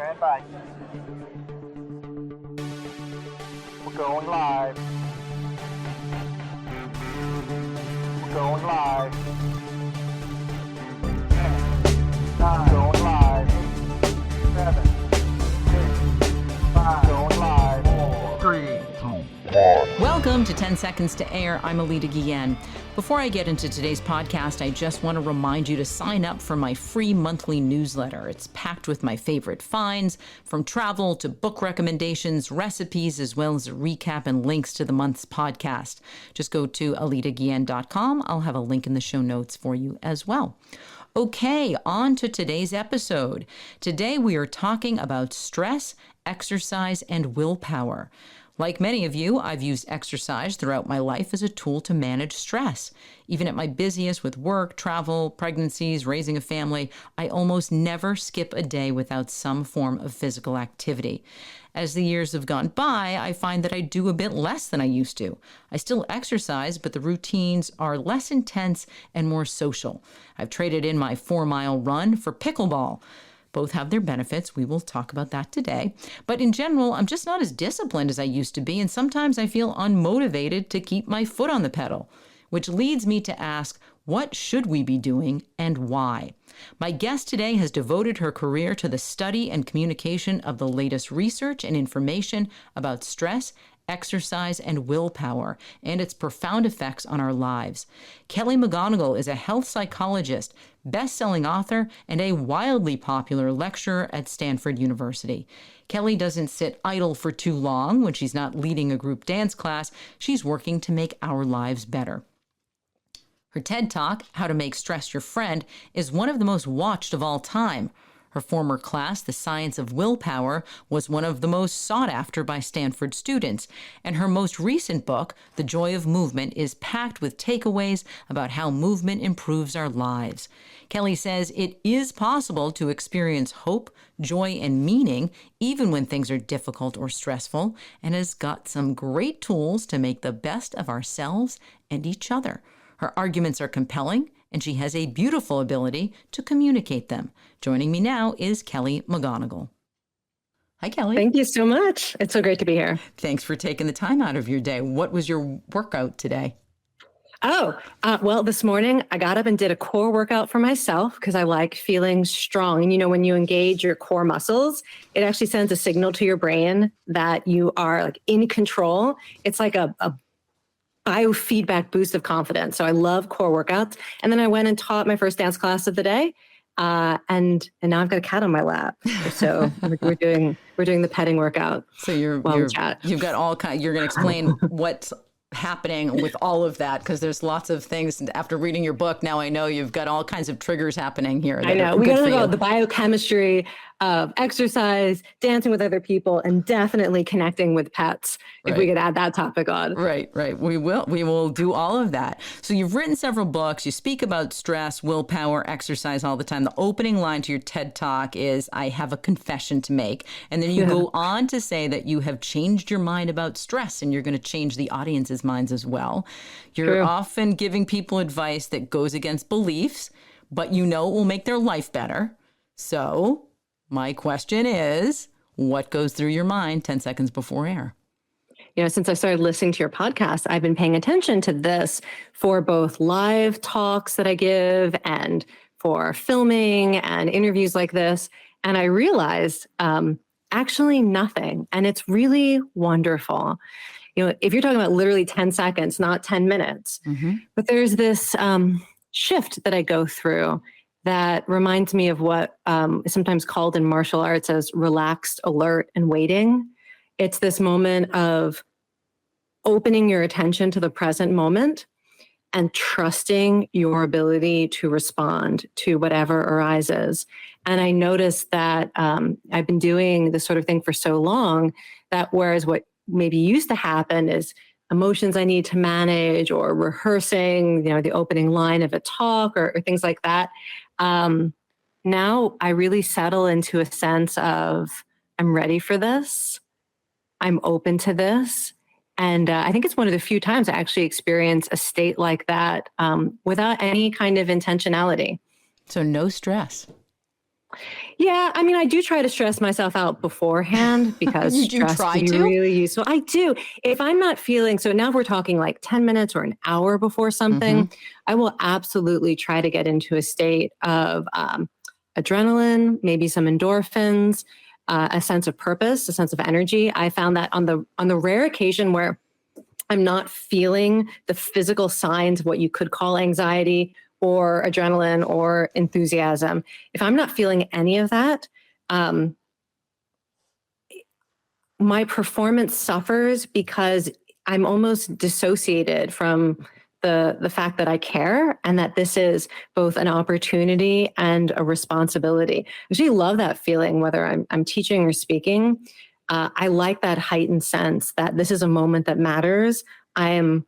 Stand by. We're going live. We're going live. 10, 9, going live. 7, 6, 5, going live. 4, 3, 2, 1. Welcome to 10 Seconds to Air. I'm Alita Guillen. Before I get into today's podcast, I just want to remind you to sign up for my free monthly newsletter. It's packed with my favorite finds, from travel to book recommendations, recipes, as well as a recap and links to the month's podcast. Just go to alitaguillen.com. I'll have a link in the show notes for you as well. Okay, on to today's episode. Today we are talking about stress, exercise, and willpower. Like many of you, I've used exercise throughout my life as a tool to manage stress. Even at my busiest with work, travel, pregnancies, raising a family, I almost never skip a day without some form of physical activity. As the years have gone by, I find that I do a bit less than I used to. I still exercise, but the routines are less intense and more social. I've traded in my 4-mile run for pickleball. Both have their benefits. We will talk about that today. But in general, I'm just not as disciplined as I used to be, and sometimes I feel unmotivated to keep my foot on the pedal, which leads me to ask, what should we be doing and why? My guest today has devoted her career to the study and communication of the latest research and information about stress, exercise, and willpower, and its profound effects on our lives. Kelly McGonigal is a health psychologist, best-selling author, and a wildly popular lecturer at Stanford University. Kelly doesn't sit idle for too long when she's not leading a group dance class. She's working to make our lives better. Her TED Talk, How to Make Stress Your Friend, is one of the most watched of all time. Her former class, The Science of Willpower, was one of the most sought after by Stanford students. And her most recent book, The Joy of Movement, is packed with takeaways about how movement improves our lives. Kelly says it is possible to experience hope, joy, and meaning even when things are difficult or stressful, and has got some great tools to make the best of ourselves and each other. Her arguments are compelling, and she has a beautiful ability to communicate them. Joining me now is Kelly McGonigal. Hi, Kelly. Thank you so much. It's so great to be here. Thanks for taking the time out of your day. What was your workout today? Well, this morning I got up and did a core workout for myself because I like feeling strong. And, when you engage your core muscles, it actually sends a signal to your brain that you are like in control. It's like a biofeedback boost of confidence. So I love core workouts. And then I went and taught my first dance class of the day. And now I've got a cat on my lap. So we're doing the petting workout. So you've got all kind. You're going to explain what's happening with all of that, because there's lots of things. After reading your book, now I know you've got all kinds of triggers happening here. I know. We got to talk about the biochemistry of exercise, dancing with other people, and definitely connecting with pets. If we could add that topic on. Right. We will do all of that. So you've written several books. You speak about stress, willpower, exercise all the time. The opening line to your TED Talk is, I have a confession to make. And then you go on to say that you have changed your mind about stress, and you're going to change the audience's minds as well. You're often giving people advice that goes against beliefs, but it will make their life better. So my question is, what goes through your mind 10 seconds before air? Since I started listening to your podcast, I've been paying attention to this for both live talks that I give and for filming and interviews like this. And I realized actually nothing. And it's really wonderful. If you're talking about literally 10 seconds, not 10 minutes, but there's this shift that I go through that reminds me of what is sometimes called in martial arts as relaxed, alert, and waiting. It's this moment of opening your attention to the present moment and trusting your ability to respond to whatever arises. And I noticed that I've been doing this sort of thing for so long that whereas what maybe used to happen is emotions I need to manage or rehearsing, the opening line of a talk or things like that. Now I really settle into a sense of, I'm ready for this. I'm open to this. And I think it's one of the few times I actually experience a state like that without any kind of intentionality. So no stress. Yeah, I mean, I do try to stress myself out beforehand because You do stress try can be to? really useful. I do. If I'm not feeling, so now we're talking like 10 minutes or an hour before Mm-hmm. something, I will absolutely try to get into a state of adrenaline, maybe some endorphins, a sense of purpose, a sense of energy. I found that on the rare occasion where I'm not feeling the physical signs of what you could call anxiety or adrenaline or enthusiasm. If I'm not feeling any of that, um, my performance suffers because I'm almost dissociated from the fact that I care and that this is both an opportunity and a responsibility. I actually love that feeling, whether I'm teaching or speaking. I like that heightened sense that this is a moment that matters. I am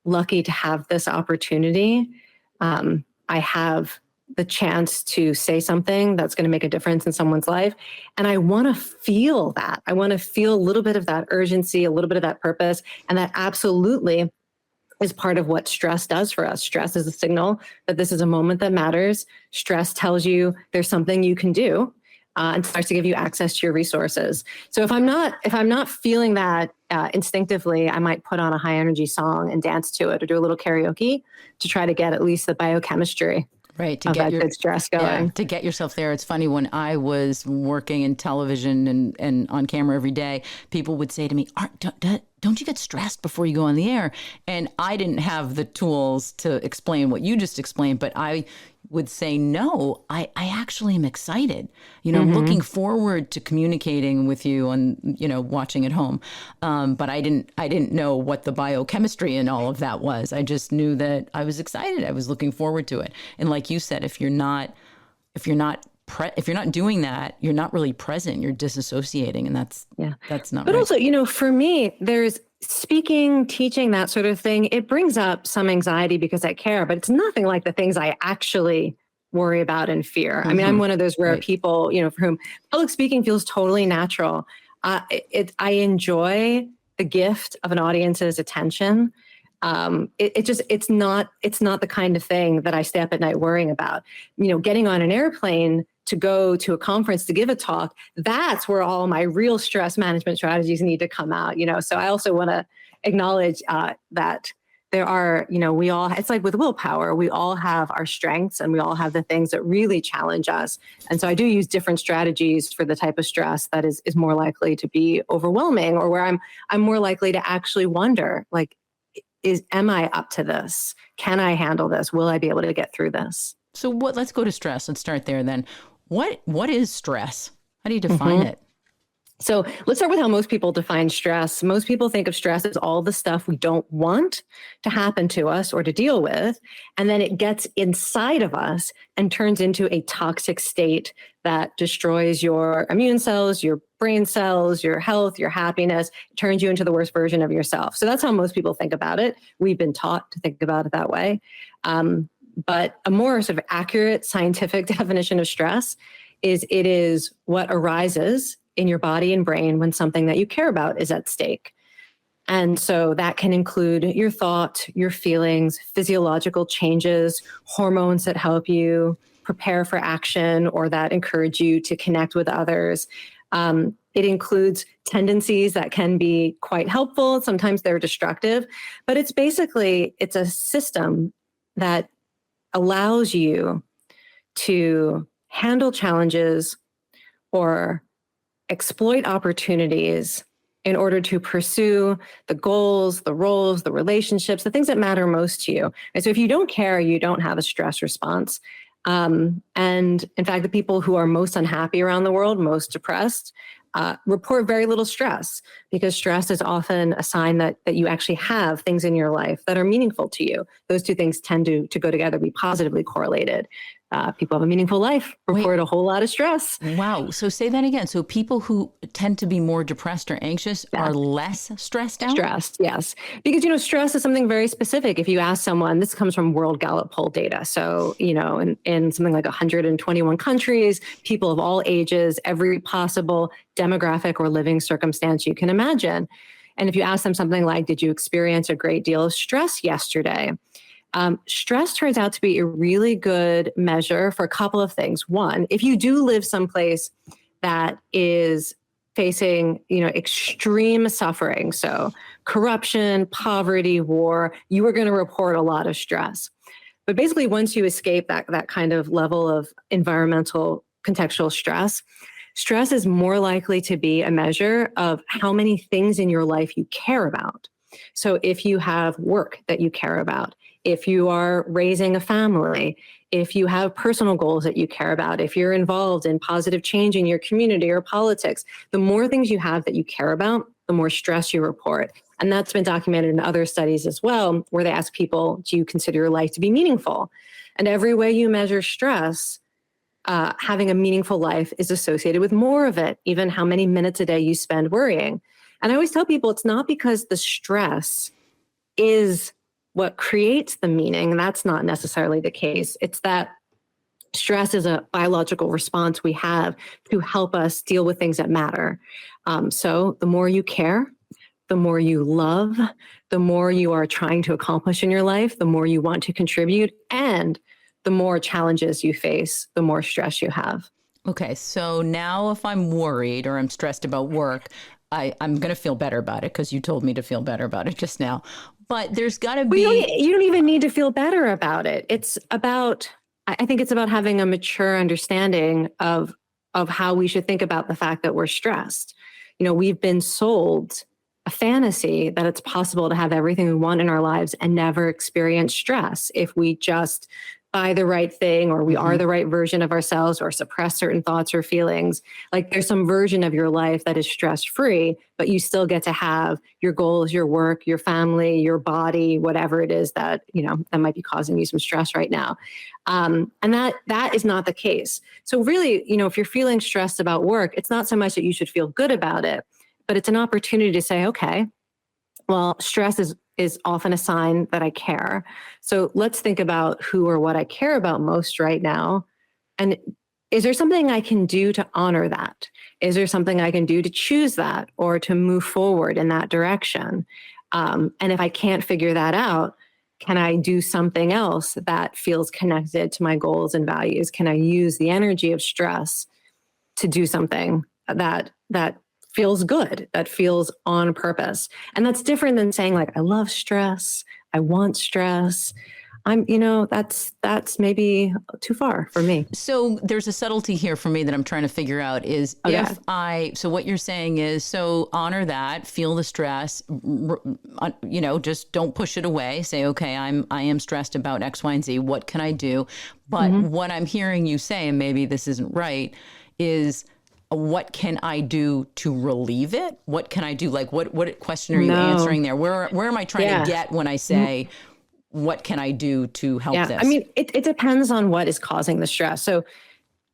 lucky to have this opportunity. I have the chance to say something that's going to make a difference in someone's life. And I want to feel that. I want to feel a little bit of that urgency, a little bit of that purpose. And that absolutely is part of what stress does for us. Stress is a signal that this is a moment that matters. Stress tells you there's something you can do. And starts to give you access to your resources. So if I'm not feeling that instinctively, I might put on a high energy song and dance to it, or do a little karaoke to try to get at least the biochemistry Right, to of get that good stress yeah, going. to get yourself there. It's funny, when I was working in television and on camera every day, people would say to me, don't you get stressed before you go on the air? And I didn't have the tools to explain what you just explained, but I would say, no, I actually am excited. I'm looking forward to communicating with you and, watching at home. But I didn't know what the biochemistry and all of that was. I just knew that I was excited. I was looking forward to it. And like you said, if you're not doing that, you're not really present. You're disassociating, and that's not But right. also, for me, there's speaking, teaching, that sort of thing. It brings up some anxiety because I care, but it's nothing like the things I actually worry about and fear. I mean, I'm one of those rare Right. people, for whom public speaking feels totally natural. I enjoy the gift of an audience's attention. It's not the kind of thing that I stay up at night worrying about. Getting on an airplane to go to a conference to give a talk, that's where all my real stress management strategies need to come out. So I also want to acknowledge that there are, it's like with willpower, we all have our strengths and we all have the things that really challenge us. And so I do use different strategies for the type of stress that is more likely to be overwhelming, or where I'm more likely to actually wonder, like, am I up to this? Can I handle this? Will I be able to get through this? So let's go to stress. Let's start there then. What is stress? How do you define it? So let's start with how most people define stress. Most people think of stress as all the stuff we don't want to happen to us or to deal with. And then it gets inside of us and turns into a toxic state that destroys your immune cells, your brain cells, your health, your happiness. It turns you into the worst version of yourself. So that's how most people think about it. We've been taught to think about it that way. But a more sort of accurate scientific definition of stress is it is what arises in your body and brain when something that you care about is at stake. And so that can include your thought, your feelings, physiological changes, hormones that help you prepare for action or that encourage you to connect with others. It includes tendencies that can be quite helpful. Sometimes they're destructive, but it's a system that allows you to handle challenges or exploit opportunities in order to pursue the goals, the roles, the relationships, the things that matter most to you. And so if you don't care, you don't have a stress response. And in fact, the people who are most unhappy around the world, most depressed, report very little stress, because stress is often a sign that you actually have things in your life that are meaningful to you. Those two things tend to go together, be positively correlated. People have a meaningful life report a whole lot of stress. Wow. So say that again. So people who tend to be more depressed or anxious are less stressed out? Stressed, yes. Because, stress is something very specific. If you ask someone, this comes from World Gallup poll data. So, in something like 121 countries, people of all ages, every possible demographic or living circumstance you can imagine. And if you ask them something like, did you experience a great deal of stress yesterday? Stress turns out to be a really good measure for a couple of things. One, if you do live someplace that is facing, extreme suffering, so corruption, poverty, war, you are going to report a lot of stress. But basically, once you escape that kind of level of environmental contextual stress, stress is more likely to be a measure of how many things in your life you care about. So if you have work that you care about, if you are raising a family, if you have personal goals that you care about, if you're involved in positive change in your community or politics, the more things you have that you care about, the more stress you report. And that's been documented in other studies as well, where they ask people, do you consider your life to be meaningful? And every way you measure stress, having a meaningful life is associated with more of it, even how many minutes a day you spend worrying. And I always tell people it's not because the stress is what creates the meaning. That's not necessarily the case. It's that stress is a biological response we have to help us deal with things that matter. So the more you care, the more you love, the more you are trying to accomplish in your life, the more you want to contribute, and the more challenges you face, the more stress you have. Okay, so now if I'm worried or I'm stressed about work, I'm going to feel better about it because you told me to feel better about it just now. But there's got to be... You don't even need to feel better about it. I think it's about having a mature understanding of how we should think about the fact that we're stressed. We've been sold a fantasy that it's possible to have everything we want in our lives and never experience stress if we just buy the right thing, or we are the right version of ourselves, or suppress certain thoughts or feelings. Like there's some version of your life that is stress-free, but you still get to have your goals, your work, your family, your body, whatever it is that, that might be causing you some stress right now. And that is not the case. So really, if you're feeling stressed about work, it's not so much that you should feel good about it, but it's an opportunity to say, okay, well, stress is often a sign that I care. So let's think about who or what I care about most right now. And is there something I can do to honor that? Is there something I can do to choose that or to move forward in that direction? And if I can't figure that out, can I do something else that feels connected to my goals and values? Can I use the energy of stress to do something that feels good, that feels on purpose? And that's different than saying like, I love stress, I want stress. That's maybe too far for me. So there's a subtlety here for me that I'm trying to figure out is so what you're saying is, so honor that, feel the stress, just don't push it away. Say, okay, I am stressed about X, Y, and Z. What can I do? But what I'm hearing you say, and maybe this isn't right, is what can I do to relieve it? What can I do? Like, what question are you answering there? Where am I trying to get when I say, what can I do to help this? I mean, it depends on what is causing the stress. So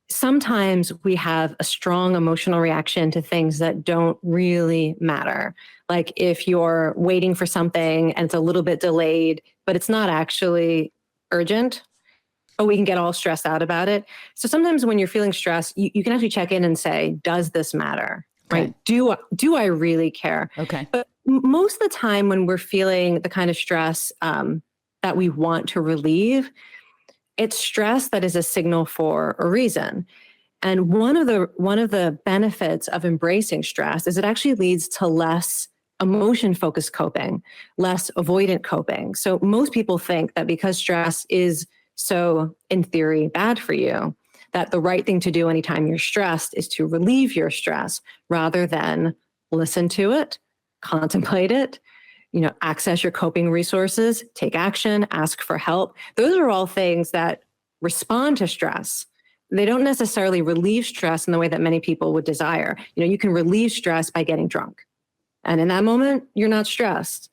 sometimes we have a strong emotional reaction to things that don't really matter. Like if you're waiting for something and it's a little bit delayed, but it's not actually urgent, but we can get all stressed out about it. So sometimes when you're feeling stressed, you can actually check in and say, does this matter? Okay. Right? Do I really care? Okay. But most of the time when we're feeling the kind of stress that we want to relieve, it's stress that is a signal for a reason. And one of the benefits of embracing stress is it actually leads to less emotion-focused coping, less avoidant coping. So most people think that because stress is so, in theory, bad for you, that the right thing to do anytime you're stressed is to relieve your stress rather than listen to it, contemplate it, access your coping resources, take action, ask for help. Those are all things that respond to stress. They don't necessarily relieve stress in the way that many people would desire. You can relieve stress by getting drunk. And in that moment, you're not stressed.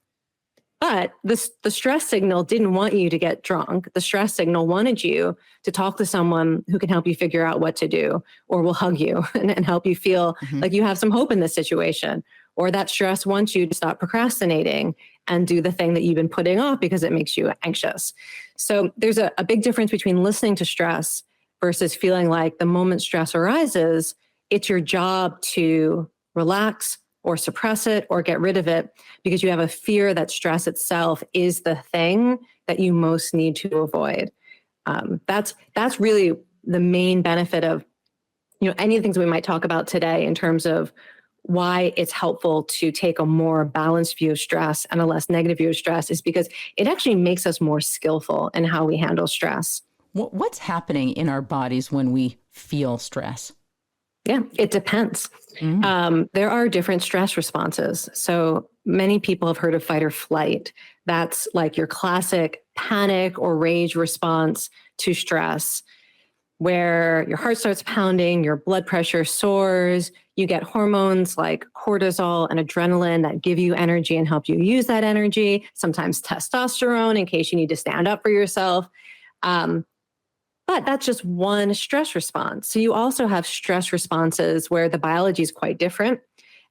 But the stress signal didn't want you to get drunk. The stress signal wanted you to talk to someone who can help you figure out what to do, or will hug you and help you feel like you have some hope in this situation. Or that stress wants you to stop procrastinating and do the thing that you've been putting off because it makes you anxious. So there's a big difference between listening to stress versus feeling like the moment stress arises, it's your job to relax, or suppress it or get rid of it because you have a fear that stress itself is the thing that you most need to avoid. That's really the main benefit of, any of the things we might talk about today in terms of why it's helpful to take a more balanced view of stress and a less negative view of stress is because it actually makes us more skillful in how we handle stress. What's happening in our bodies when we feel stress? Yeah, it depends. There are different stress responses. So many people have heard of fight or flight. That's like your classic panic or rage response to stress, where your heart starts pounding, your blood pressure soars, you get hormones like cortisol and adrenaline that give you energy and help you use that energy, sometimes testosterone in case you need to stand up for yourself. But that's just one stress response. So you also have stress responses where the biology is quite different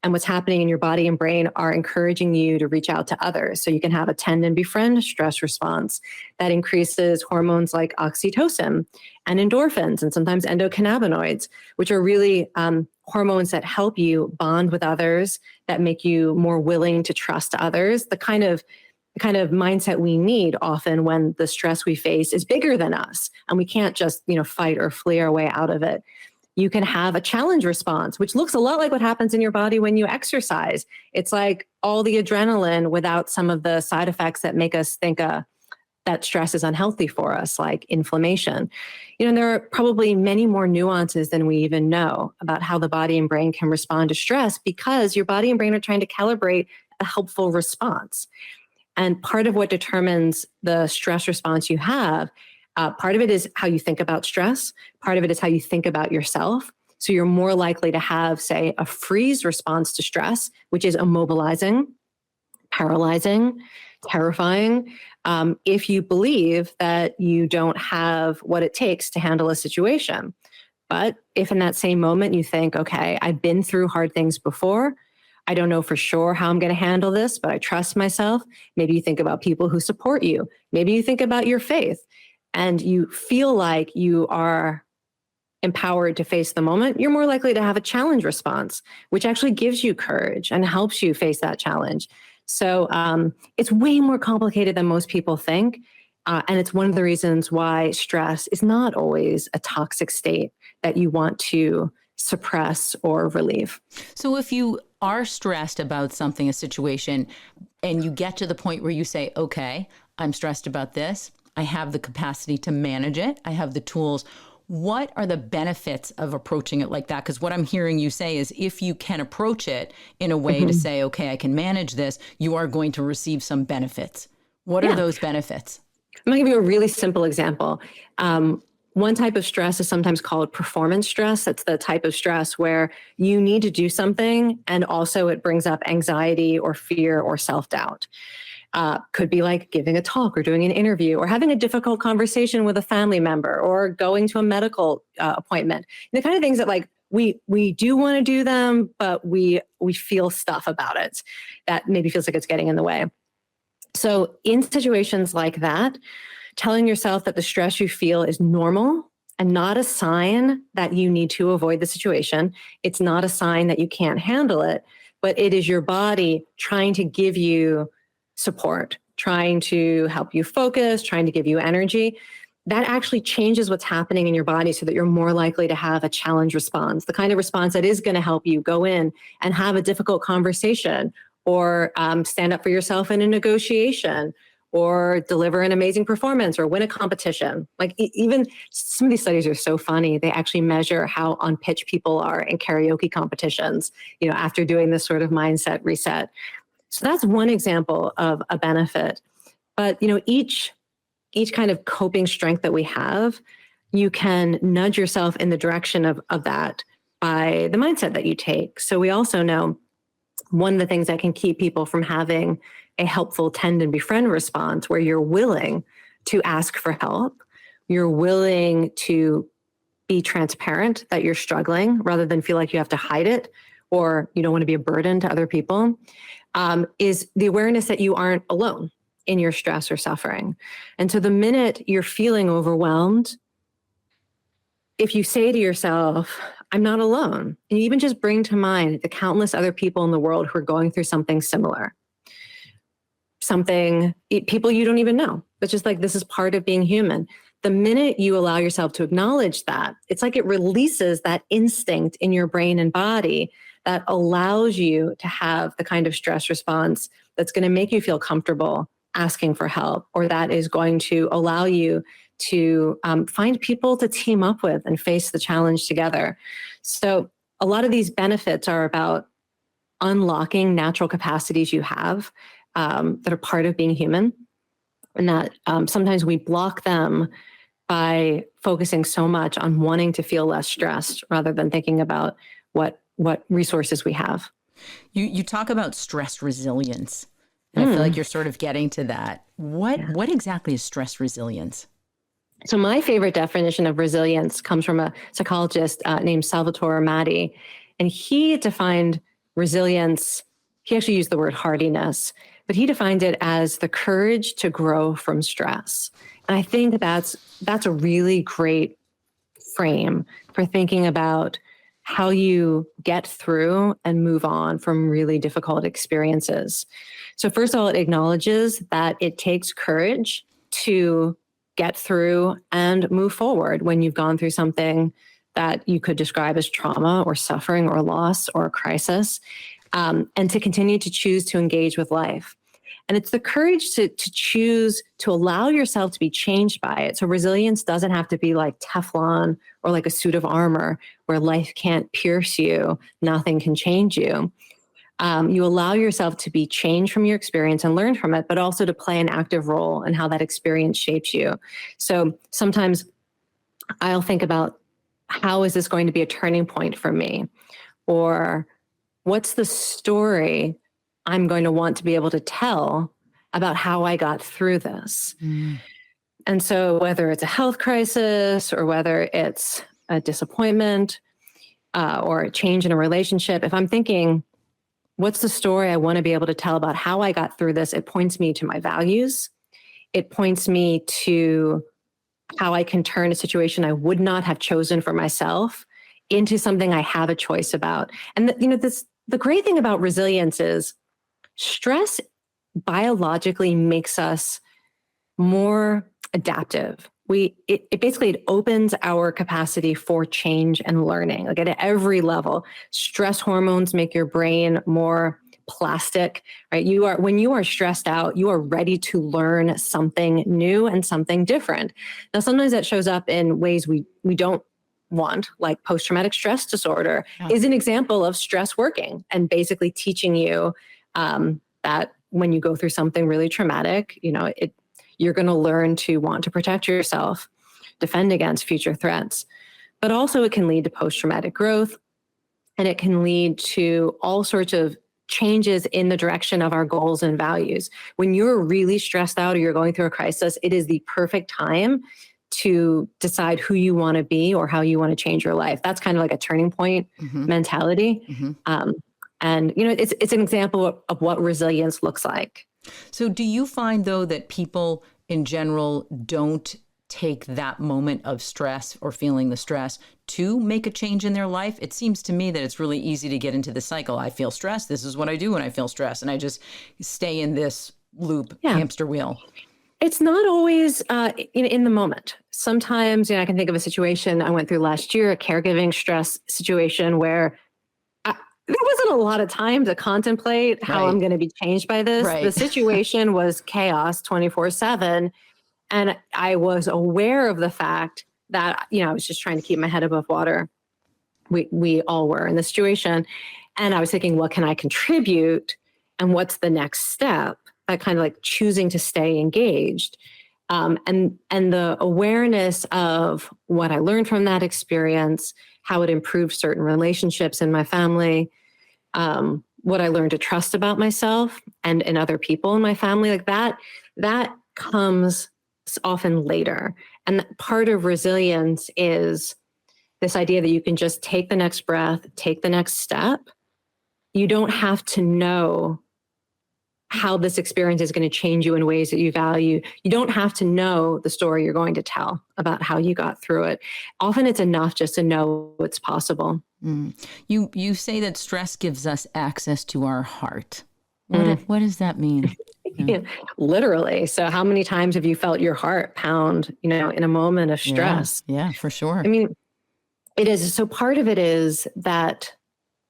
and what's happening in your body and brain are encouraging you to reach out to others. So you can have a tend and befriend stress response that increases hormones like oxytocin and endorphins and sometimes endocannabinoids, which are really hormones that help you bond with others, that make you more willing to trust others, the kind of mindset we need often when the stress we face is bigger than us and we can't just, fight or flee our way out of it. You can have a challenge response, which looks a lot like what happens in your body when you exercise. It's like all the adrenaline without some of the side effects that make us think that stress is unhealthy for us, like inflammation. There are probably many more nuances than we even know about how the body and brain can respond to stress because your body and brain are trying to calibrate a helpful response. And part of what determines the stress response you have, part of it is how you think about stress. Part of it is how you think about yourself. So you're more likely to have, say, a freeze response to stress, which is immobilizing, paralyzing, terrifying, if you believe that you don't have what it takes to handle a situation. But if in that same moment you think, okay, I've been through hard things before, I don't know for sure how I'm going to handle this, but I trust myself. Maybe you think about people who support you. Maybe you think about your faith and you feel like you are empowered to face the moment. You're more likely to have a challenge response, which actually gives you courage and helps you face that challenge. So it's way more complicated than most people think. And it's one of the reasons why stress is not always a toxic state that you want to suppress or relieve. So if you are stressed about something, a situation, and you get to the point where you say, okay, I'm stressed about this, I have the capacity to manage it, I have the tools, what are the benefits of approaching it like that? Because what I'm hearing you say is if you can approach it in a way to say, okay, I can manage this, you are going to receive some benefits. What are those benefits? I'm going to give you a really simple example. One type of stress is sometimes called performance stress. That's the type of stress where you need to do something and also it brings up anxiety or fear or self-doubt. Could be like giving a talk or doing an interview or having a difficult conversation with a family member or going to a medical appointment. The kind of things that like we do want to do them, but we feel stuff about it that maybe feels like it's getting in the way. So in situations like that, telling yourself that the stress you feel is normal and not a sign that you need to avoid the situation. It's not a sign that you can't handle it, but it is your body trying to give you support, trying to help you focus, trying to give you energy. That actually changes what's happening in your body so that you're more likely to have a challenge response, the kind of response that is going to help you go in and have a difficult conversation or stand up for yourself in a negotiation or deliver an amazing performance or win a competition. Like even some of these studies are so funny. They actually measure how on pitch people are in karaoke competitions, after doing this sort of mindset reset. So that's one example of a benefit. But, each kind of coping strength that we have, you can nudge yourself in the direction of that by the mindset that you take. So we also know one of the things that can keep people from having a helpful tend and befriend response where you're willing to ask for help, you're willing to be transparent that you're struggling rather than feel like you have to hide it or you don't want to be a burden to other people, is the awareness that you aren't alone in your stress or suffering. And so the minute you're feeling overwhelmed, if you say to yourself, I'm not alone. And you even just bring to mind the countless other people in the world who are going through something similar, people you don't even know. But just like, this is part of being human. The minute you allow yourself to acknowledge that, it's like it releases that instinct in your brain and body that allows you to have the kind of stress response that's going to make you feel comfortable asking for help, or that is going to allow you to find people to team up with and face the challenge together. So a lot of these benefits are about unlocking natural capacities you have that are part of being human, and that sometimes we block them by focusing so much on wanting to feel less stressed rather than thinking about what resources we have. You talk about stress resilience, and I feel like you're sort of getting to that. What exactly is stress resilience? So my favorite definition of resilience comes from a psychologist named Salvatore Matti, and he defined resilience. He actually used the word hardiness, but he defined it as the courage to grow from stress. And I think that's a really great frame for thinking about how you get through and move on from really difficult experiences. So first of all, it acknowledges that it takes courage to get through and move forward when you've gone through something that you could describe as trauma or suffering or loss or a crisis, and to continue to choose to engage with life. And it's the courage to choose to allow yourself to be changed by it. So resilience doesn't have to be like Teflon or like a suit of armor where life can't pierce you, nothing can change you. You allow yourself to be changed from your experience and learn from it, but also to play an active role in how that experience shapes you. So sometimes I'll think about, how is this going to be a turning point for me? Or what's the story I'm going to want to be able to tell about how I got through this? And so whether it's a health crisis or whether it's a disappointment or a change in a relationship, if I'm thinking, what's the story I want to be able to tell about how I got through this? It points me to my values. It points me to how I can turn a situation I would not have chosen for myself into something I have a choice about. And the great thing about resilience is stress biologically makes us more adaptive. It opens our capacity for change and learning. Like at every level, stress hormones make your brain more plastic, right? When you are stressed out, you are ready to learn something new and something different. Now, sometimes that shows up in ways we don't want, like post-traumatic stress disorder is an example of stress working and basically teaching you that when you go through something really traumatic, you're going to learn to want to protect yourself, defend against future threats. But also it can lead to post-traumatic growth, and it can lead to all sorts of changes in the direction of our goals and values. When you're really stressed out or you're going through a crisis, it is the perfect time to decide who you want to be or how you want to change your life. That's kind of like a turning point mentality. And it's an example of what resilience looks like. So do you find, though, that people in general don't take that moment of stress or feeling the stress to make a change in their life? It seems to me that it's really easy to get into the cycle. I feel stressed. This is what I do when I feel stressed. And I just stay in this loop, hamster wheel. It's not always in the moment. Sometimes, I can think of a situation I went through last year, a caregiving stress situation where there wasn't a lot of time to contemplate how I'm going to be changed by this. The situation was chaos 24/7. And I was aware of the fact that, I was just trying to keep my head above water. We all were in the situation. And I was thinking, what can I contribute? And what's the next step? That kind of like choosing to stay engaged. And the awareness of what I learned from that experience, how it improved certain relationships in my family, what I learned to trust about myself and other people in my family, like that comes often later. And part of resilience is this idea that you can just take the next breath, take the next step. You don't have to know how this experience is going to change you in ways that you value. You don't have to know the story you're going to tell about how you got through it. Often it's enough just to know it's possible. You say that stress gives us access to our heart. What does that mean? Yeah, literally. So how many times have you felt your heart pound, in a moment of stress? Yeah, for sure. I mean, it is. So part of it is that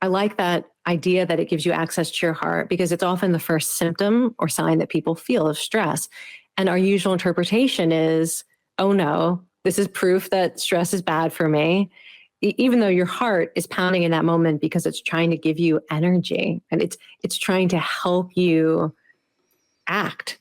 I like that idea that it gives you access to your heart because it's often the first symptom or sign that people feel of stress. And our usual interpretation is, oh no, this is proof that stress is bad for me. Even though your heart is pounding in that moment because it's trying to give you energy and it's trying to help you act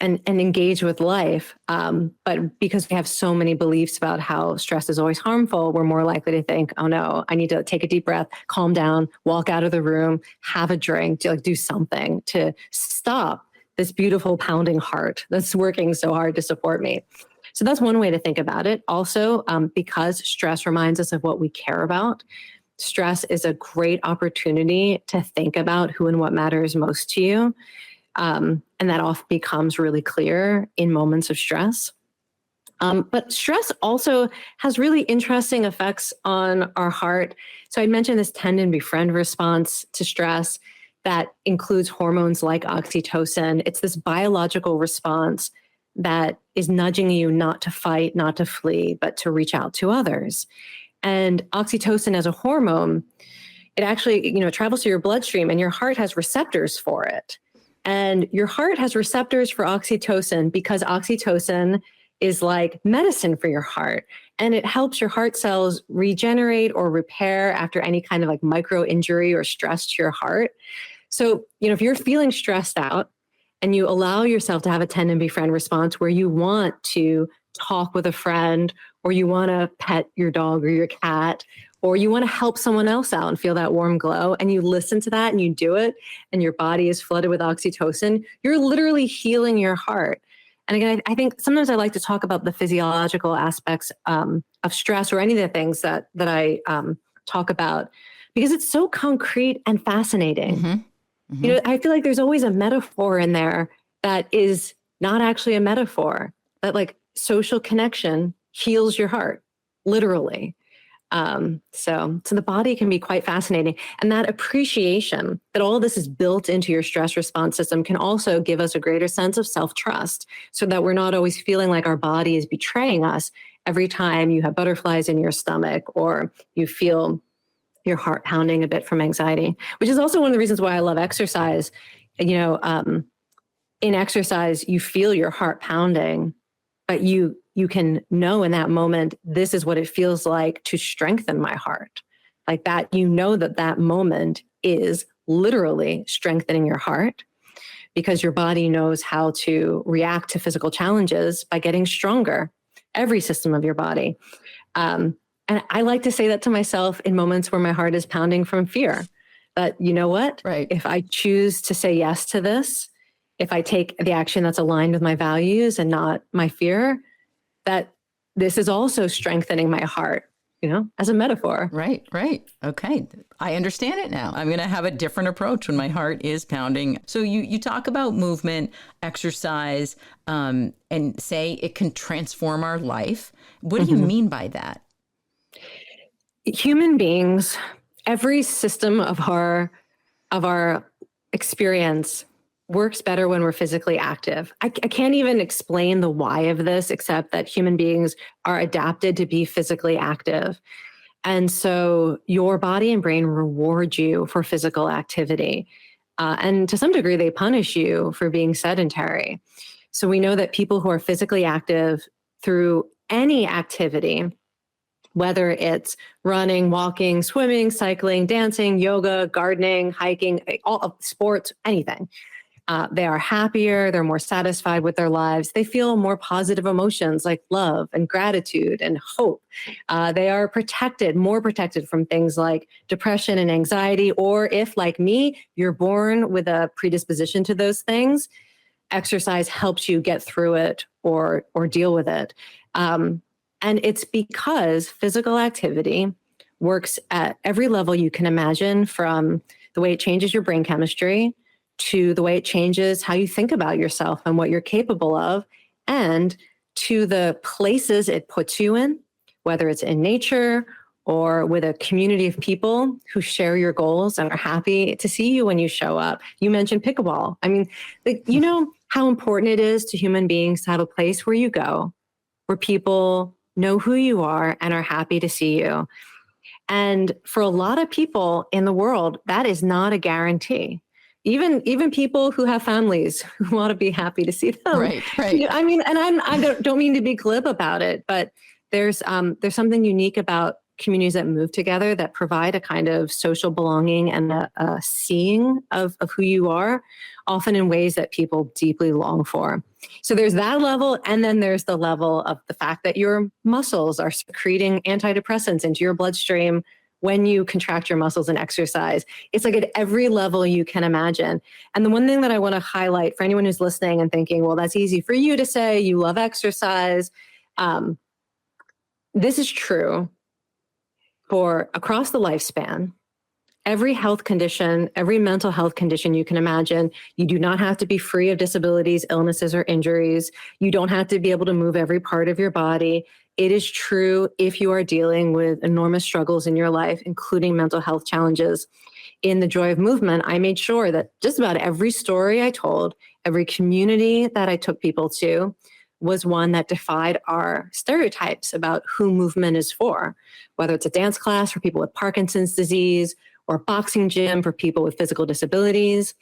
and engage with life. But because we have so many beliefs about how stress is always harmful, we're more likely to think, oh no, I need to take a deep breath, calm down, walk out of the room, have a drink, do something to stop this beautiful pounding heart that's working so hard to support me. So that's one way to think about it. Also, because stress reminds us of what we care about, stress is a great opportunity to think about who and what matters most to you. And that often becomes really clear in moments of stress. But stress also has really interesting effects on our heart. So I mentioned this tend befriend response to stress that includes hormones like oxytocin. It's this biological response that is nudging you not to fight, not to flee, but to reach out to others. And oxytocin as a hormone, it actually, travels through your bloodstream and your heart has receptors for it. And your heart has receptors for oxytocin because oxytocin is like medicine for your heart. And it helps your heart cells regenerate or repair after any kind of like micro injury or stress to your heart. So, if you're feeling stressed out and you allow yourself to have a tend befriend response where you want to talk with a friend or you want to pet your dog or your cat, or you want to help someone else out and feel that warm glow, and you listen to that and you do it, and your body is flooded with oxytocin, you're literally healing your heart. And again, I think sometimes I like to talk about the physiological aspects of stress or any of the things that I talk about because it's so concrete and fascinating. Mm-hmm. Mm-hmm. I feel like there's always a metaphor in there that is not actually a metaphor, that like social connection heals your heart, literally. So the body can be quite fascinating. And that appreciation that all of this is built into your stress response system can also give us a greater sense of self-trust so that we're not always feeling like our body is betraying us every time you have butterflies in your stomach or you feel your heart pounding a bit from anxiety, which is also one of the reasons why I love exercise. In exercise, you feel your heart pounding, but you can know in that moment, this is what it feels like to strengthen my heart. Like that, that moment is literally strengthening your heart because your body knows how to react to physical challenges by getting stronger, every system of your body. And I like to say that to myself in moments where my heart is pounding from fear. But you know what? Right. If I choose to say yes to this, if I take the action that's aligned with my values and not my fear, that this is also strengthening my heart, as a metaphor. Right. Okay. I understand it now. I'm going to have a different approach when my heart is pounding. So you talk about movement, exercise, and say it can transform our life. What do you mean by that? Human beings, every system of our experience works better when we're physically active. I can't even explain the why of this, except that human beings are adapted to be physically active. And so your body and brain reward you for physical activity. And to some degree, they punish you for being sedentary. So we know that people who are physically active through any activity, whether it's running, walking, swimming, cycling, dancing, yoga, gardening, hiking, all sports, anything, they are happier, they're more satisfied with their lives. They feel more positive emotions like love and gratitude and hope. They are more protected from things like depression and anxiety, or if, like me, you're born with a predisposition to those things, exercise helps you get through it or deal with it. And it's because physical activity works at every level you can imagine, from the way it changes your brain chemistry to the way it changes how you think about yourself and what you're capable of, and to the places it puts you in, whether it's in nature or with a community of people who share your goals and are happy to see you when you show up. You mentioned pickleball. I mean, you know how important it is to human beings to have a place where you go, where people know who you are and are happy to see you. And for a lot of people in the world, that is not a guarantee. Even people who have families who want to be happy to see them. Right. I mean, and I don't mean to be glib about it, but there's something unique about communities that move together that provide a kind of social belonging and a seeing of who you are, often in ways that people deeply long for. So there's that level. And then there's the level of the fact that your muscles are secreting antidepressants into your bloodstream when you contract your muscles and exercise. It's like at every level you can imagine. And the one thing that I want to highlight for anyone who's listening and thinking, well, that's easy for you to say, you love exercise. This is true for across the lifespan. Every health condition, every mental health condition you can imagine, you do not have to be free of disabilities, illnesses, or injuries. You don't have to be able to move every part of your body. It is true if you are dealing with enormous struggles in your life, including mental health challenges. In The Joy of Movement, I made sure that just about every story I told, every community that I took people to, was one that defied our stereotypes about who movement is for, whether it's a dance class for people with Parkinson's disease or a boxing gym for people with physical disabilities,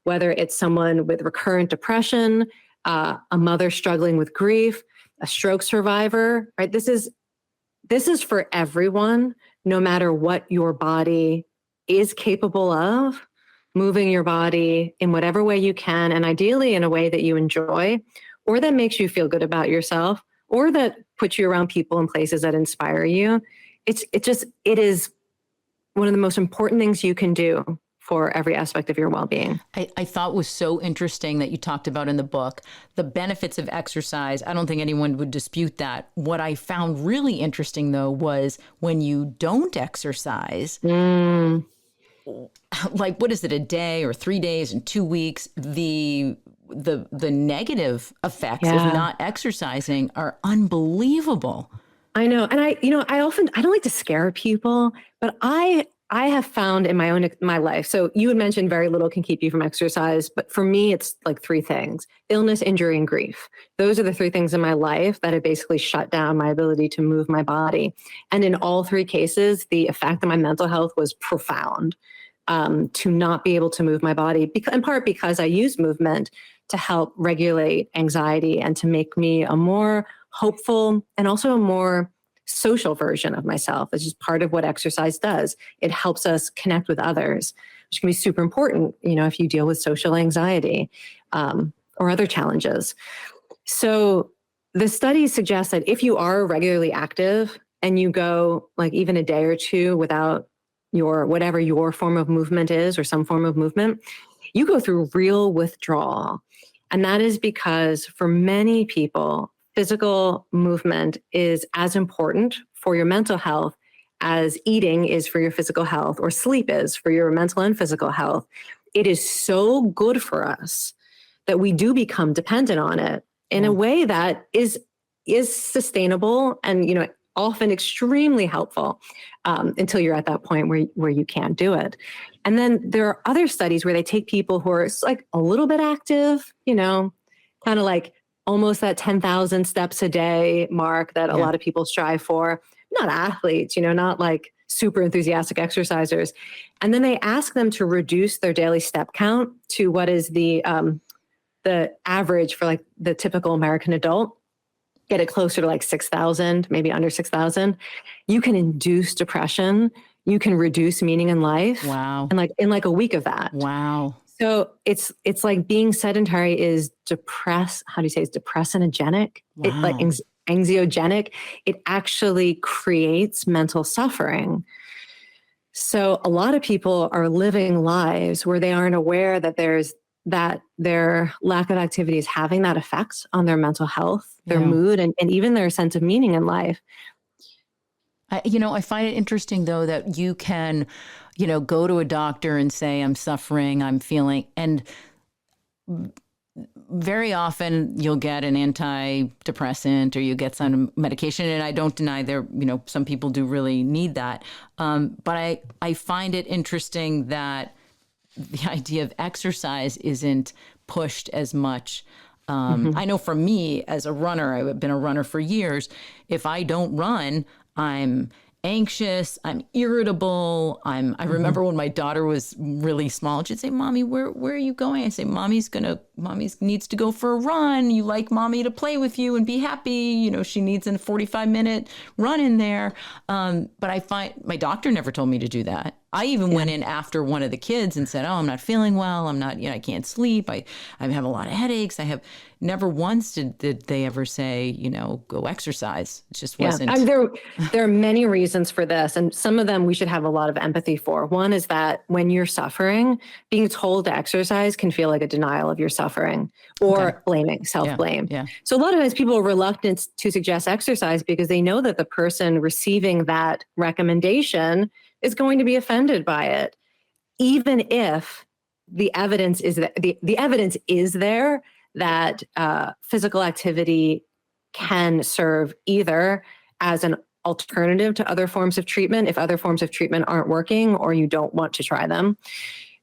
whether it's someone with recurrent depression, a mother struggling with grief, a stroke survivor, right? This is for everyone, no matter what your body is capable of, moving your body in whatever way you can, and ideally in a way that you enjoy, or that makes you feel good about yourself, or that puts you around people and places that inspire you. It is one of the most important things you can do for every aspect of your well-being. I thought was so interesting that you talked about in the book, the benefits of exercise. I don't think anyone would dispute that. What I found really interesting, though, was when you don't exercise, like, what is it, a day or 3 days and 2 weeks, the negative effects of not exercising are unbelievable. I know. And I don't like to scare people, but I have found in my life, so you had mentioned very little can keep you from exercise, but for me, it's like three things: illness, injury, and grief. Those are the three things in my life that have basically shut down my ability to move my body. And in all three cases, the effect on my mental health was profound. To not be able to move my body, in part because I use movement to help regulate anxiety and to make me a more hopeful and also a more social version of myself. It's just part of what exercise does. It helps us connect with others, which can be super important, if you deal with social anxiety or other challenges. So the studies suggest that if you are regularly active and you go like even a day or two without whatever your form of movement is, or some form of movement, you go through real withdrawal. And that is because for many people, physical movement is as important for your mental health as eating is for your physical health, or sleep is for your mental and physical health. It is so good for us that we do become dependent on it in a way that is sustainable and, often extremely helpful until you're at that point where you can't do it. And then there are other studies where they take people who are like a little bit active, kind of like almost that 10,000 steps a day mark that a lot of people strive for, not athletes, not like super enthusiastic exercisers. And then they ask them to reduce their daily step count to what is the average for like the typical American adult. Get it closer to like 6,000, maybe under 6,000. You can induce depression. You can reduce meaning in life. Wow. And like in like a week of that. Wow. So it's like being sedentary is it's depressogenic. Wow. It like anxiogenic. It actually creates mental suffering. So a lot of people are living lives where they aren't aware that their lack of activity is having that effect on their mental health, their mood, and even their sense of meaning in life. I find it interesting, though, that you can, go to a doctor and say, I'm suffering, I'm feeling, and very often you'll get an antidepressant or you get some medication, and I don't deny there, some people do really need that. But I find it interesting that the idea of exercise isn't pushed as much. I know for me as a runner, I've been a runner for years. If I don't run, I'm anxious, I'm irritable. I remember when my daughter was really small, she'd say, "Mommy, where are you going?" I say, Mommy needs to go for a run. You like Mommy to play with you and be happy. She needs a 45-minute run in there. But I find my doctor never told me to do that. I even went in after one of the kids and said, "Oh, I'm not feeling well. I'm not, I can't sleep. I have a lot of headaches." Never once did they ever say, go exercise. It just wasn't. I mean, there are many reasons for this. And some of them we should have a lot of empathy for. One is that when you're suffering, being told to exercise can feel like a denial of your suffering or blaming, self-blame. Yeah. So a lot of times people are reluctant to suggest exercise because they know that the person receiving that recommendation is going to be offended by it, even if the evidence is that the evidence is there that physical activity can serve either as an alternative to other forms of treatment if other forms of treatment aren't working or you don't want to try them.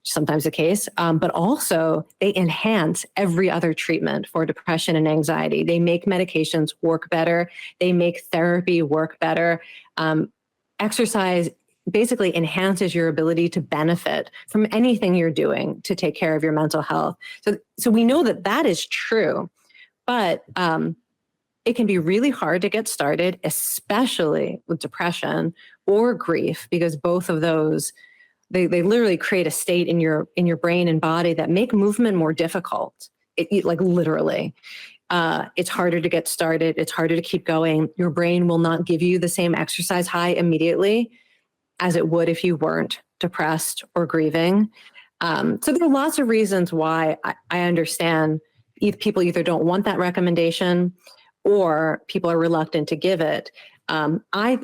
Sometimes the case, but also they enhance every other treatment for depression and anxiety. They make medications work better. They make therapy work better. Exercise basically enhances your ability to benefit from anything you're doing to take care of your mental health. So we know that is true, but it can be really hard to get started, especially with depression or grief, because both of those, they literally create a state in your brain and body that make movement more difficult. Like literally. It's harder to get started. It's harder to keep going. Your brain will not give you the same exercise high immediately as it would if you weren't depressed or grieving. So there are lots of reasons why I understand people either don't want that recommendation or people are reluctant to give it. I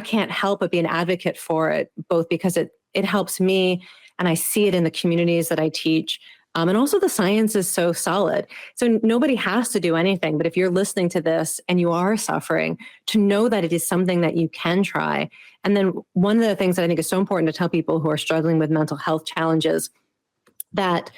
can't help but be an advocate for it, both because it helps me and I see it in the communities that I teach. And also the science is so solid. So nobody has to do anything, but if you're listening to this and you are suffering, to know that it is something that you can try. And then one of the things that I think is so important to tell people who are struggling with mental health challenges that,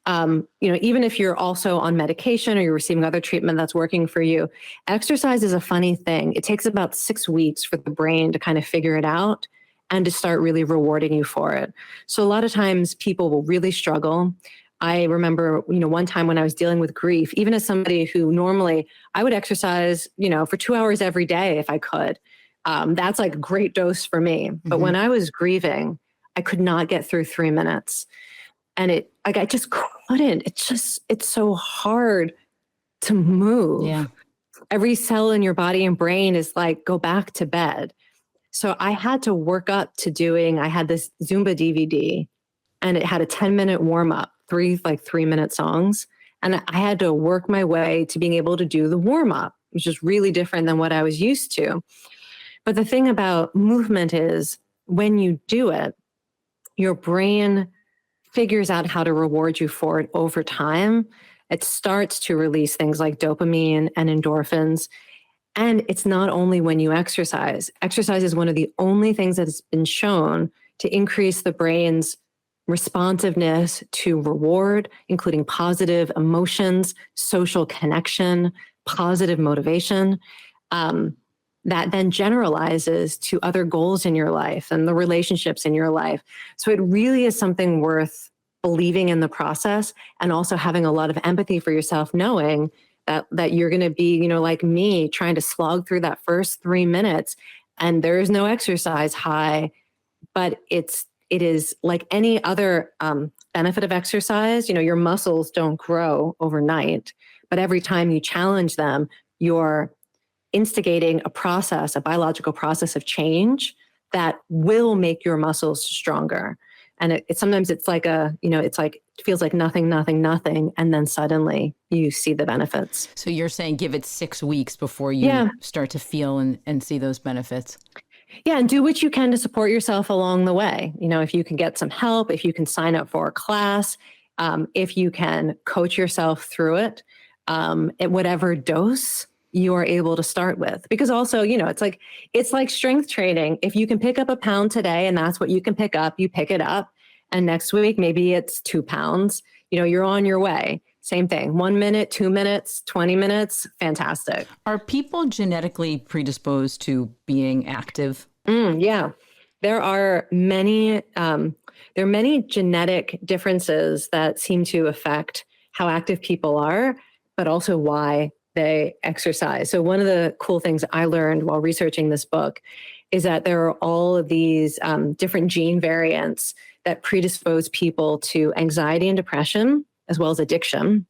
even if you're also on medication or you're receiving other treatment that's working for you, exercise is a funny thing. It takes about 6 weeks for the brain to kind of figure it out and to start really rewarding you for it. So a lot of times people will really struggle. I remember, one time when I was dealing with grief, even as somebody who normally I would exercise, for 2 hours every day if I could. That's like a great dose for me. But when I was grieving, I could not get through 3 minutes. And I just couldn't. It's so hard to move. Yeah. Every cell in your body and brain is like, go back to bed. So I had to work up to I had this Zumba DVD and it had a 10-minute warm up. 3-minute songs. And I had to work my way to being able to do the warm up, which is really different than what I was used to. But the thing about movement is when you do it, your brain figures out how to reward you for it over time. It starts to release things like dopamine and endorphins. And it's not only when you exercise. Exercise is one of the only things that has been shown to increase the brain's responsiveness to reward, including positive emotions, social connection, positive motivation, that then generalizes to other goals in your life and the relationships in your life. So it really is something worth believing in the process and also having a lot of empathy for yourself, knowing that you're going to be, like me, trying to slog through that first 3 minutes and there is no exercise high, but it is like any other benefit of exercise. Your muscles don't grow overnight, but every time you challenge them, you're instigating a biological process of change that will make your muscles stronger. And sometimes it's like it feels like nothing. And then suddenly you see the benefits. So you're saying give it 6 weeks before you start to feel and see those benefits. Yeah, and do what you can to support yourself along the way. If you can get some help, if you can sign up for a class, if you can coach yourself through it, at whatever dose you are able to start with. Because also, it's like strength training. If you can pick up a pound today and that's what you can pick up, you pick it up. And next week, maybe it's 2 pounds, you're on your way. Same thing, 1 minute, 2 minutes, 20 minutes, fantastic. Are people genetically predisposed to being active? Yeah, there are many genetic differences that seem to affect how active people are, but also why they exercise. So one of the cool things I learned while researching this book is that there are all of these different gene variants that predispose people to anxiety and depression, as well as addiction.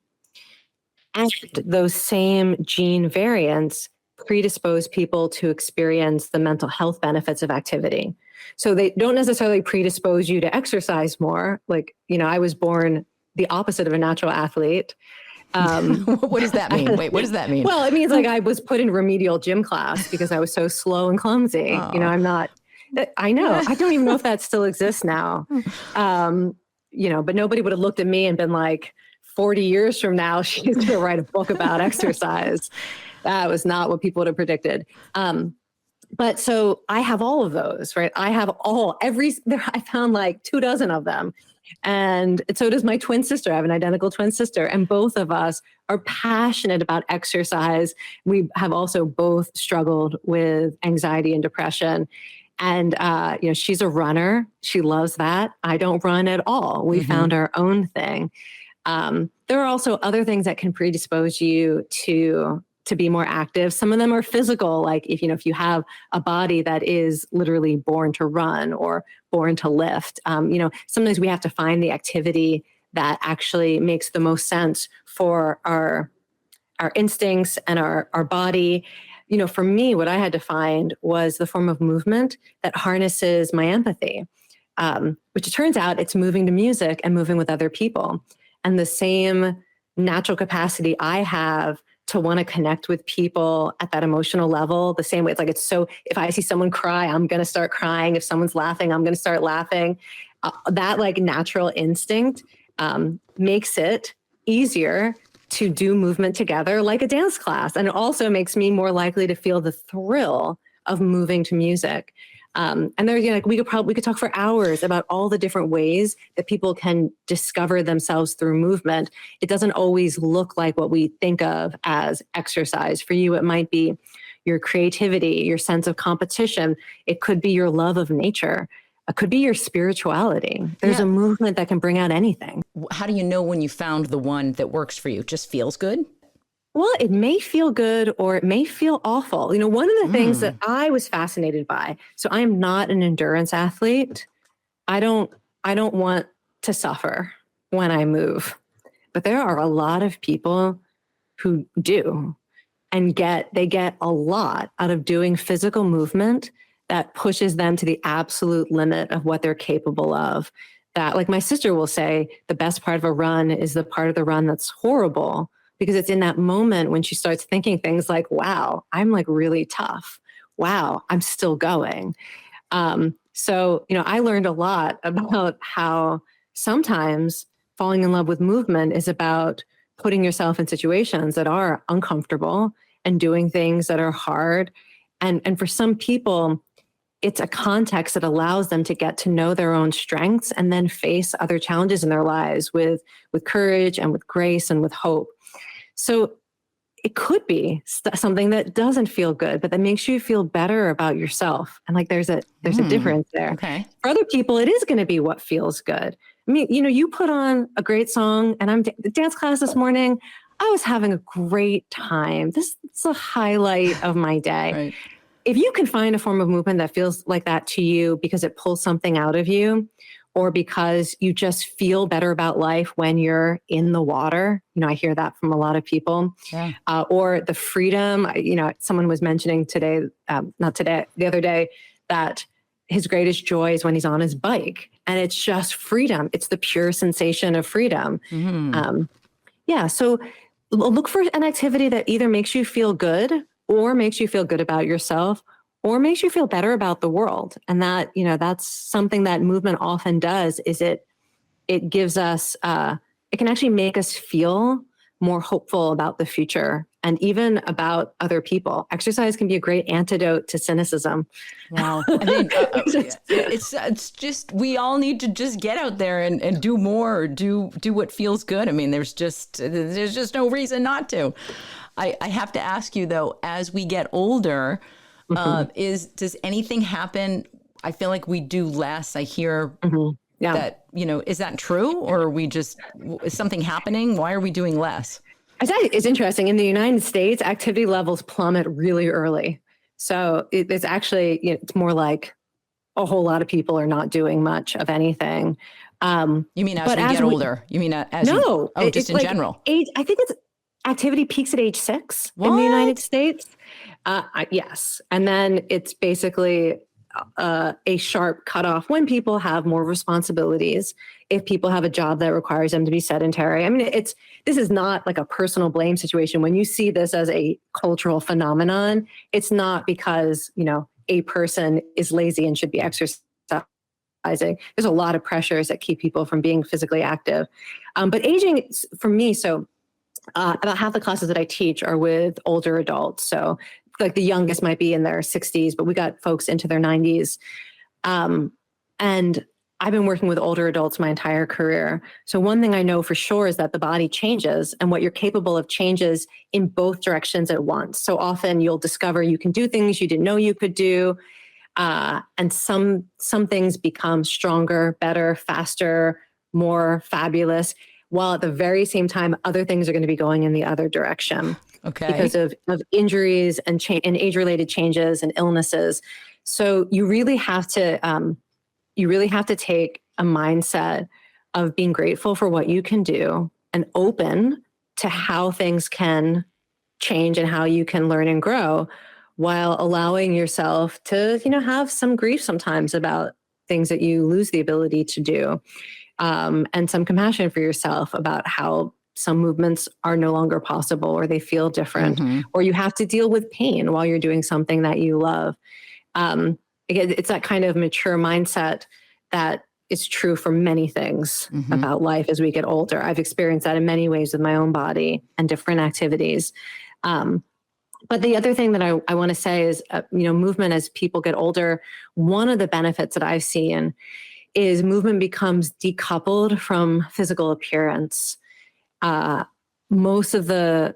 And those same gene variants predispose people to experience the mental health benefits of activity. So they don't necessarily predispose you to exercise more. Like, I was born the opposite of a natural athlete. What does that mean? Wait, what does that mean? Well, it means like I was put in remedial gym class because I was so slow and clumsy. Oh. I know. I don't even know if that still exists now. But nobody would have looked at me and been like, 40 years from now, she's going to write a book about exercise. That was not what people would have predicted. But so I have all of those, right? I have I found like 24 of them. And so does my twin sister. I have an identical twin sister. And both of us are passionate about exercise. We have also both struggled with anxiety and depression. And, she's a runner. She loves that. I don't run at all. We found our own thing. There are also other things that can predispose you to be more active. Some of them are physical, like if you have a body that is literally born to run or born to lift. Sometimes we have to find the activity that actually makes the most sense for our instincts and our body. For me, what I had to find was the form of movement that harnesses my empathy, which it turns out it's moving to music and moving with other people. And the same natural capacity I have to want to connect with people at that emotional level, the same way if I see someone cry, I'm going to start crying. If someone's laughing, I'm going to start laughing. That like natural instinct makes it easier to do movement together like a dance class. And it also makes me more likely to feel the thrill of moving to music. And there, we could talk for hours about all the different ways that people can discover themselves through movement. It doesn't always look like what we think of as exercise. For you, it might be your creativity, your sense of competition. It could be your love of nature. It could be your spirituality. There's a movement that can bring out anything. How do you know when you found the one that works for you? It just feels good? Well, it may feel good or it may feel awful. One of the things that I was fascinated by, so I am not an endurance athlete. I don't want to suffer when I move. But there are a lot of people who do and they get a lot out of doing physical movement that pushes them to the absolute limit of what they're capable of. That, like my sister will say, the best part of a run is the part of the run that's horrible. Because it's in that moment when she starts thinking things like, wow, I'm like really tough. Wow, I'm still going. So, I learned a lot about how sometimes falling in love with movement is about putting yourself in situations that are uncomfortable and doing things that are hard. And for some people, it's a context that allows them to get to know their own strengths and then face other challenges in their lives with courage and with grace and with hope. So it could be something that doesn't feel good, but that makes you feel better about yourself. And like there's a difference there. Okay. For other people, it is going to be what feels good. I mean, you put on a great song, and the dance class this morning, I was having a great time. It's a highlight of my day. Right. If you can find a form of movement that feels like that to you because it pulls something out of you, or because you just feel better about life when you're in the water. I hear that from a lot of people. Yeah. Or the freedom. Someone was mentioning the other day, that his greatest joy is when he's on his bike. And it's just freedom. It's the pure sensation of freedom. So look for an activity that either makes you feel good or makes you feel good about yourself, or makes you feel better about the world. And that's something that movement often does, is it gives us it can actually make us feel more hopeful about the future and even about other people. Exercise can be a great antidote to cynicism. Wow. I mean, it's just, we all need to just get out there and do more, do what feels good. I mean, there's just no reason not to. I have to ask you though, as we get older, does anything happen? I feel like we do less. I hear that, is that true? Or are is something happening? Why are we doing less? It's interesting. In the United States, activity levels plummet really early. So it's actually, it's more like a whole lot of people are not doing much of anything. You mean as we get older? You mean just in general? I think activity peaks at age 6 in the United States. Yes. And then it's basically a sharp cutoff when people have more responsibilities, if people have a job that requires them to be sedentary. I mean, this is not like a personal blame situation. When you see this as a cultural phenomenon, it's not because, a person is lazy and should be exercising. There's a lot of pressures that keep people from being physically active. But aging, for me, about half the classes that I teach are with older adults. So like the youngest might be in their 60s, but we got folks into their 90s. And I've been working with older adults my entire career. So one thing I know for sure is that the body changes, and what you're capable of changes in both directions at once. So often you'll discover you can do things you didn't know you could do. And some things become stronger, better, faster, more fabulous, while at the very same time, other things are going to be going in the other direction. Okay. Because of injuries and age-related changes and illnesses. So you really have to take a mindset of being grateful for what you can do and open to how things can change and how you can learn and grow, while allowing yourself to, have some grief sometimes about things that you lose the ability to do, and some compassion for yourself about how some movements are no longer possible, or they feel different, or you have to deal with pain while you're doing something that you love. Again, it's that kind of mature mindset that is true for many things about life as we get older. I've experienced that in many ways with my own body and different activities. But the other thing that I want to say is, movement as people get older, one of the benefits that I've seen is movement becomes decoupled from physical appearance. Most of the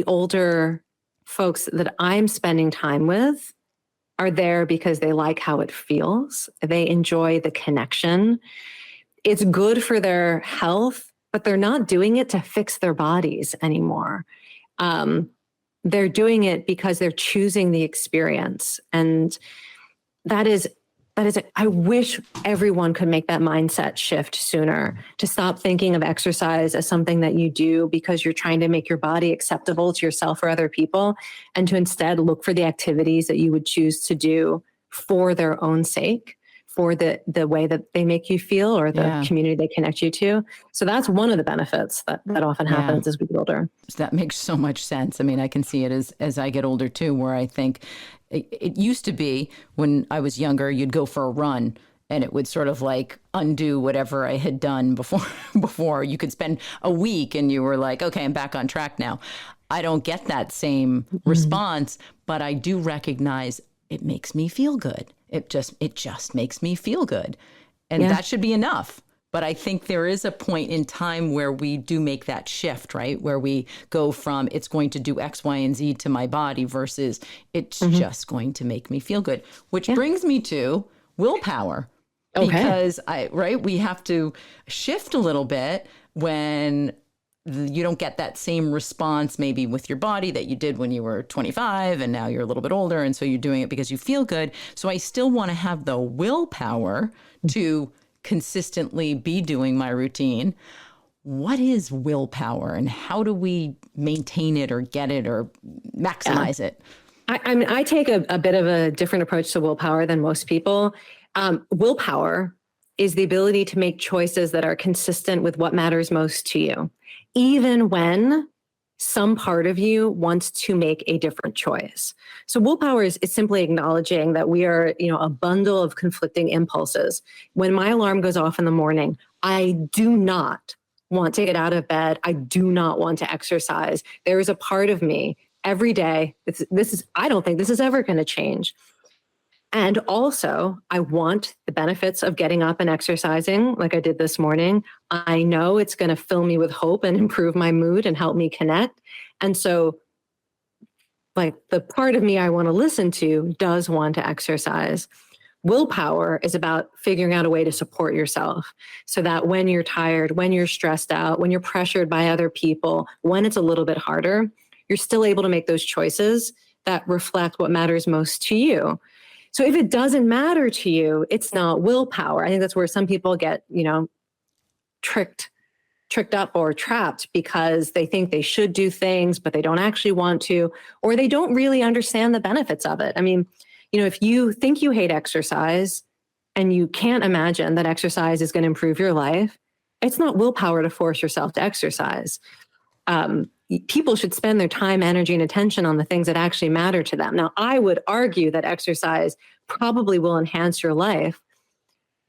older folks that I'm spending time with are there because they like how it feels. They enjoy the connection. It's good for their health, but they're not doing it to fix their bodies anymore. They're doing it because they're choosing the experience. And that is, I wish everyone could make that mindset shift sooner, to stop thinking of exercise as something that you do because you're trying to make your body acceptable to yourself or other people, and to instead look for the activities that you would choose to do for their own sake, for the way that they make you feel or the community they connect you to. So that's one of the benefits that often happens as we get older. That makes so much sense. I mean, I can see it as I get older too, where I think it used to be when I was younger, you'd go for a run and it would sort of like undo whatever I had done before. You could spend a week and you were like, okay, I'm back on track now. I don't get that same response, but I do recognize it makes me feel good. It just makes me feel good. And that should be enough. But I think there is a point in time where we do make that shift, right? Where we go from it's going to do X, Y, and Z to my body versus it's just going to make me feel good. Which brings me to willpower. Okay. Because we have to shift a little bit when you don't get that same response maybe with your body that you did when you were 25 and now you're a little bit older. And so you're doing it because you feel good. So I still want to have the willpower to consistently be doing my routine. What is willpower and how do we maintain it or get it or maximize it? I mean, I take a bit of a different approach to willpower than most people. Willpower is the ability to make choices that are consistent with what matters most to you, even when some part of you wants to make a different choice. So willpower is simply acknowledging that we are, a bundle of conflicting impulses. When my alarm goes off in the morning, I do not want to get out of bed. I do not want to exercise. There is a part of me every day. I don't think this is ever going to change. And also, I want the benefits of getting up and exercising like I did this morning. I know it's going to fill me with hope and improve my mood and help me connect. And so, like, the part of me I want to listen to does want to exercise. Willpower is about figuring out a way to support yourself so that when you're tired, when you're stressed out, when you're pressured by other people, when it's a little bit harder, you're still able to make those choices that reflect what matters most to you. So if it doesn't matter to you, it's not willpower. I think that's where some people get, tricked up or trapped because they think they should do things, but they don't actually want to, or they don't really understand the benefits of it. I mean, if you think you hate exercise and you can't imagine that exercise is going to improve your life, it's not willpower to force yourself to exercise. People should spend their time, energy, and attention on the things that actually matter to them. Now, I would argue that exercise probably will enhance your life,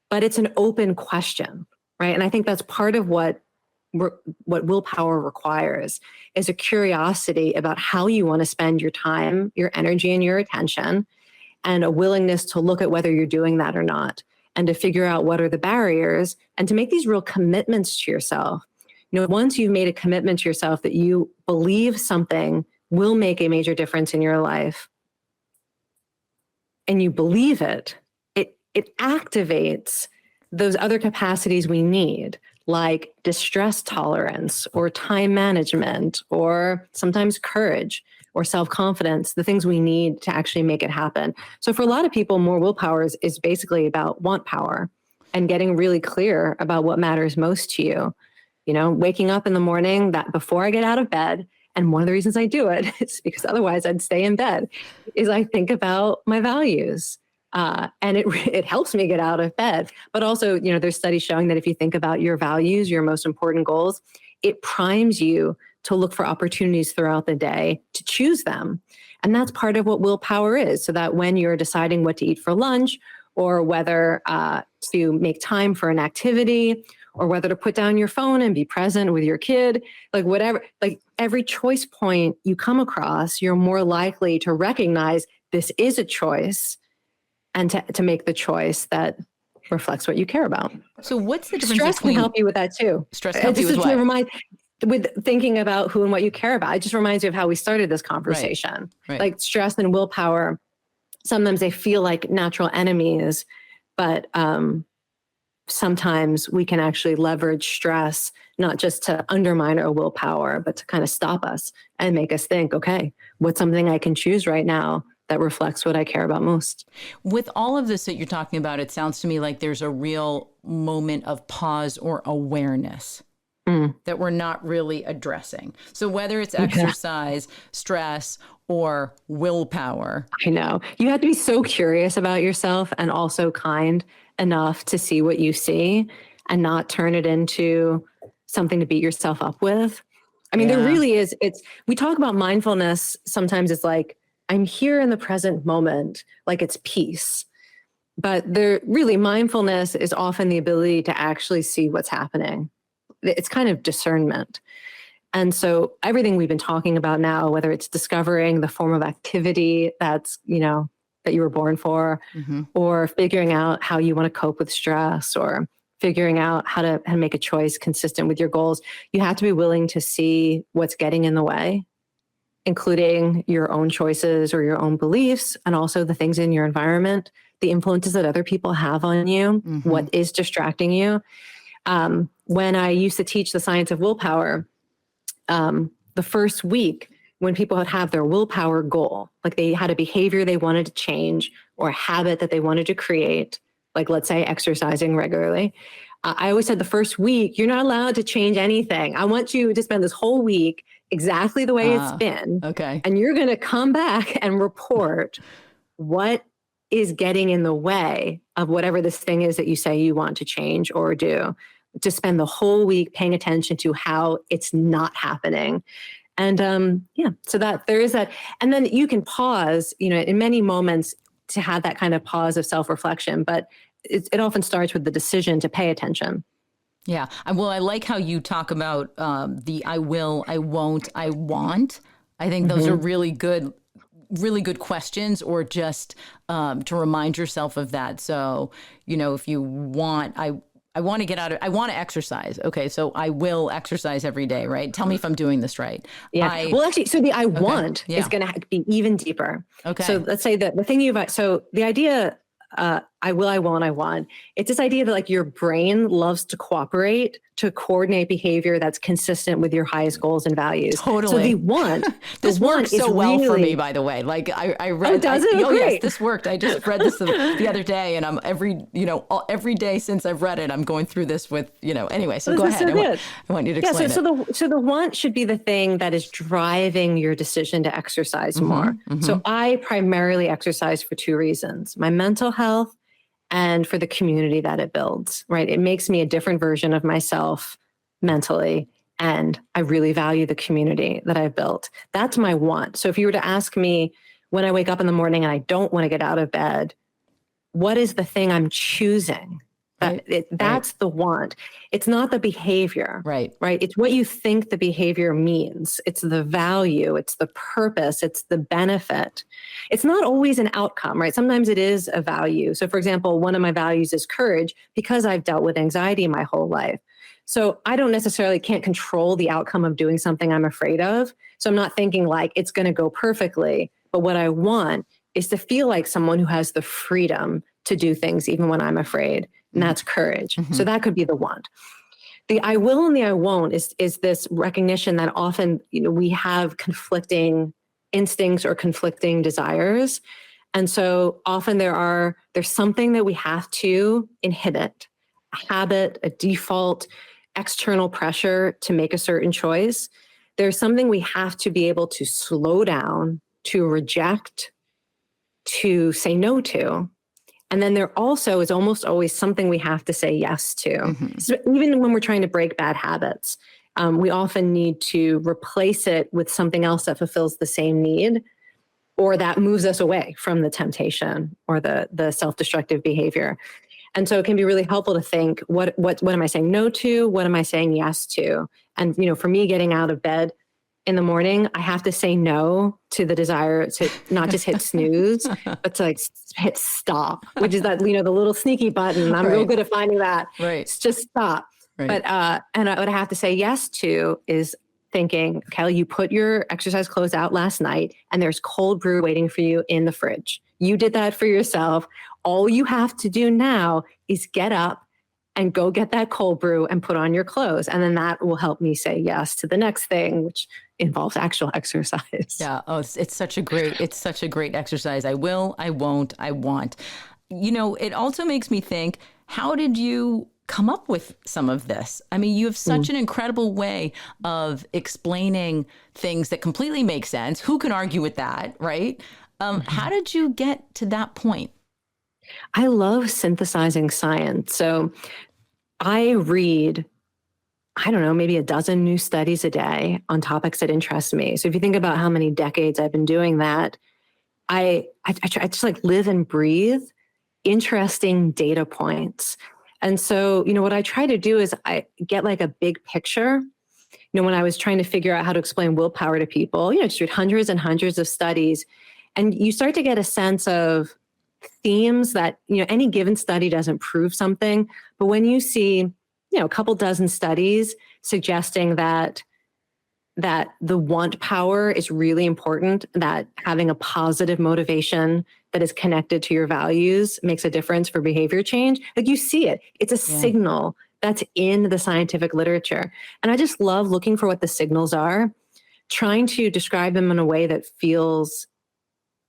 but it's an open question, right? And I think that's part of what willpower requires is a curiosity about how you want to spend your time, your energy, and your attention, and a willingness to look at whether you're doing that or not, and to figure out what are the barriers, and to make these real commitments to yourself. Once you've made a commitment to yourself that you believe something will make a major difference in your life, and you believe it activates those other capacities we need, like distress tolerance or time management, or sometimes courage or self-confidence, the things we need to actually make it happen. So for a lot of people, more willpower is basically about want power and getting really clear about what matters most to you. Waking up in the morning, that before I get out of bed, and one of the reasons I do it is because otherwise I'd stay in bed, is I think about my values. And it helps me get out of bed. But also, there's studies showing that if you think about your values, your most important goals, it primes you to look for opportunities throughout the day to choose them. And that's part of what willpower is, so that when you're deciding what to eat for lunch, or whether to make time for an activity, or whether to put down your phone and be present with your kid, like whatever, like every choice point you come across, you're more likely to recognize this is a choice, and to make the choice that reflects what you care about. So what's the difference? Stress can help you with that too. Stress can help you with what? With thinking about who and what you care about. It just reminds you of how we started this conversation. Right. Like stress and willpower, sometimes they feel like natural enemies, but sometimes we can actually leverage stress, not just to undermine our willpower, but to kind of stop us and make us think, okay, what's something I can choose right now that reflects what I care about most? With all of this that you're talking about, it sounds to me like there's a real moment of pause or awareness that we're not really addressing. So whether it's exercise, stress, or willpower. I know. You have to be so curious about yourself and also kind enough to see what you see and not turn it into something to beat yourself up with. I mean, there really is. We talk about mindfulness. Sometimes it's like, I'm here in the present moment, like it's peace. But mindfulness is often the ability to actually see what's happening. It's kind of discernment. And so everything we've been talking about now, whether it's discovering the form of activity that's, that you were born for, or figuring out how you want to cope with stress, or figuring out how to make a choice consistent with your goals, you have to be willing to see what's getting in the way, including your own choices or your own beliefs, and also the things in your environment, the influences that other people have on you, what is distracting you. When I used to teach the science of willpower, the first week when people would have their willpower goal, like they had a behavior they wanted to change or a habit that they wanted to create, like let's say exercising regularly, I always said the first week, you're not allowed to change anything. I want you to spend this whole week exactly the way it's been. Okay. And you're going to come back and report what is getting in the way of whatever this thing is that you say you want to change or do. To spend the whole week paying attention to how it's not happening. And so that there is that. And then you can pause, in many moments to have that kind of pause of self-reflection, but it often starts with the decision to pay attention. Yeah. Well, I like how you talk about the I will, I won't, I want. I think those are really good questions, or just to remind yourself of that. So, if you want, I want to get out of, I want to exercise. Okay. So I will exercise every day, right? Tell me if I'm doing this right. Yeah. Well, actually, so the I want Yeah. is going to be even deeper. Okay. So let's say that the thing so the idea, I will, I won't, I want, it's this idea that like your brain loves to cooperate to coordinate behavior that's consistent with your highest goals and values. Totally. So the want, this works so well for me, by the way. Like I read. Oh, does it? Great. Yes, this worked. I just read this the other day, and I'm every day since I've read it, I'm going through this with, anyway. So go ahead. I want you to explain it. So the want should be the thing that is driving your decision to exercise more. So I primarily exercise for two reasons: my mental health and for the community that it builds, right? It makes me a different version of myself mentally. And I really value the community that I've built. That's my want. So if you were to ask me when I wake up in the morning and I don't want to get out of bed, what is the thing I'm choosing? That's the want. It's not the behavior, right? It's what you think the behavior means. It's the value, it's the purpose, it's the benefit. It's not always an outcome, right? Sometimes it is a value. So for example, one of my values is courage, because I've dealt with anxiety my whole life. So I don't necessarily can't control the outcome of doing something I'm afraid of. So I'm not thinking like it's going to go perfectly, but what I want is to feel like someone who has the freedom to do things even when I'm afraid. And that's courage. So that could be the want. The I will and the I won't is this recognition that often, we have conflicting instincts or conflicting desires. And so often there's something that we have to inhibit, a habit, a default, external pressure to make a certain choice. There's something we have to be able to slow down, to reject, to say no to. And then there also is almost always something we have to say yes to. So even when we're trying to break bad habits, we often need to replace it with something else that fulfills the same need, or that moves us away from the temptation or the self-destructive behavior. And so it can be really helpful to think, what am I saying no to? What am I saying yes to? And, for me, getting out of bed in the morning, I have to say no to the desire to not just hit snooze, but to like hit stop, which is that, the little sneaky button. I'm real good at finding that. Right. It's just stop. Right. But, and what I have to say yes to is thinking, Kelly, you put your exercise clothes out last night and there's cold brew waiting for you in the fridge. You did that for yourself. All you have to do now is get up and go get that cold brew and put on your clothes. And then that will help me say yes to the next thing, which involves actual exercise. Yeah. Oh, it's such a great exercise. I will, I won't, I want. It also makes me think, how did you come up with some of this? I mean, you have such an incredible way of explaining things that completely make sense. Who can argue with that, right? How did you get to that point? I love synthesizing science. So I read, I don't know, maybe a dozen new studies a day on topics that interest me. So if you think about how many decades I've been doing that, I just like live and breathe interesting data points. And so, what I try to do is I get like a big picture. When I was trying to figure out how to explain willpower to people, just read hundreds and hundreds of studies, and you start to get a sense of themes that, any given study doesn't prove something. But when you see, a couple dozen studies suggesting that the want power is really important, that having a positive motivation that is connected to your values makes a difference for behavior change. Like, you see it. It's a signal that's in the scientific literature. And I just love looking for what the signals are, trying to describe them in a way that feels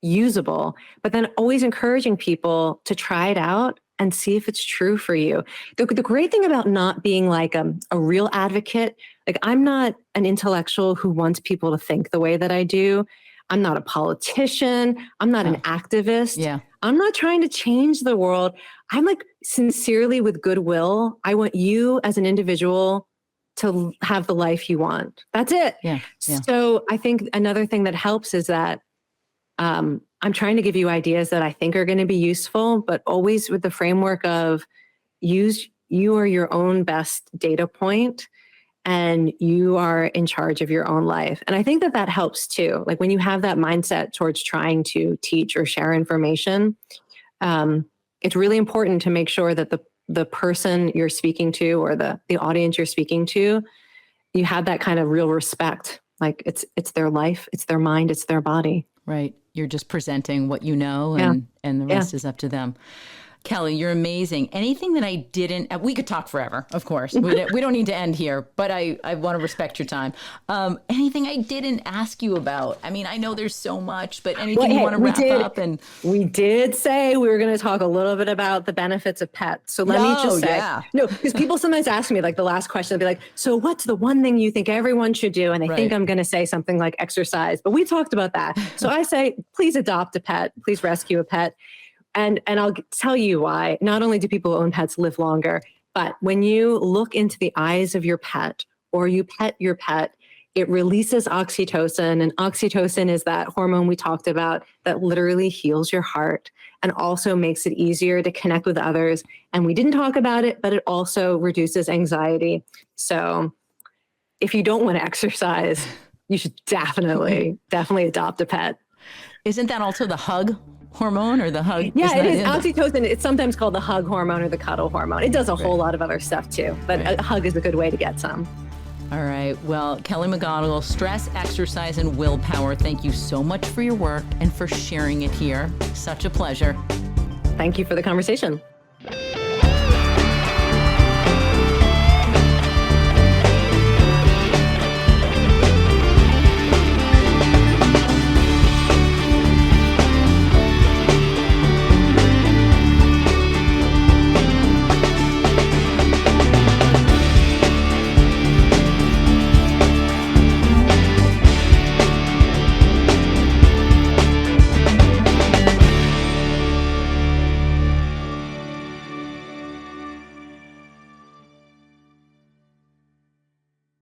usable, but then always encouraging people to try it out and see if it's true for you. The great thing about not being like a real advocate, like I'm not an intellectual who wants people to think the way that I do. I'm not a politician. I'm not an activist. Yeah. I'm not trying to change the world. I'm like sincerely with goodwill. I want you as an individual to have the life you want. That's it. Yeah. So I think another thing that helps is that I'm trying to give you ideas that I think are going to be useful, but always with the framework of use you are your own best data point and you are in charge of your own life. And I think that that helps too. Like when you have that mindset towards trying to teach or share information, it's really important to make sure that the person you're speaking to or the audience you're speaking to, you have that kind of real respect. Like it's their life, it's their mind, it's their body. Right. You're just presenting what you know and the rest is up to them. Kelly, you're amazing. Anything that I didn't, we could talk forever, of course. We don't need to end here, but I want to respect your time. Anything I didn't ask you about? I mean, I know there's so much, but anything you want to wrap up? And we did say we were going to talk a little bit about the benefits of pets. So let me just say, because people sometimes ask me, like the last question, they'll be like, so what's the one thing you think everyone should do? And they think I'm going to say something like exercise, but we talked about that. So I say, please adopt a pet, please rescue a pet. And I'll tell you why. Not only do people who own pets live longer, but when you look into the eyes of your pet or you pet your pet, it releases oxytocin. And oxytocin is that hormone we talked about that literally heals your heart and also makes it easier to connect with others. And we didn't talk about it, but it also reduces anxiety. So if you don't want to exercise, you should definitely adopt a pet. Isn't that also the hug hormone or the hug? Yeah, it is. Oxytocin, it's sometimes called the hug hormone or the cuddle hormone. It does a whole lot of other stuff too, but a hug is a good way to get some. All right. Well, Kelly McGonigal, Stress, Exercise, and Willpower, thank you so much for your work and for sharing it here. Such a pleasure. Thank you for the conversation.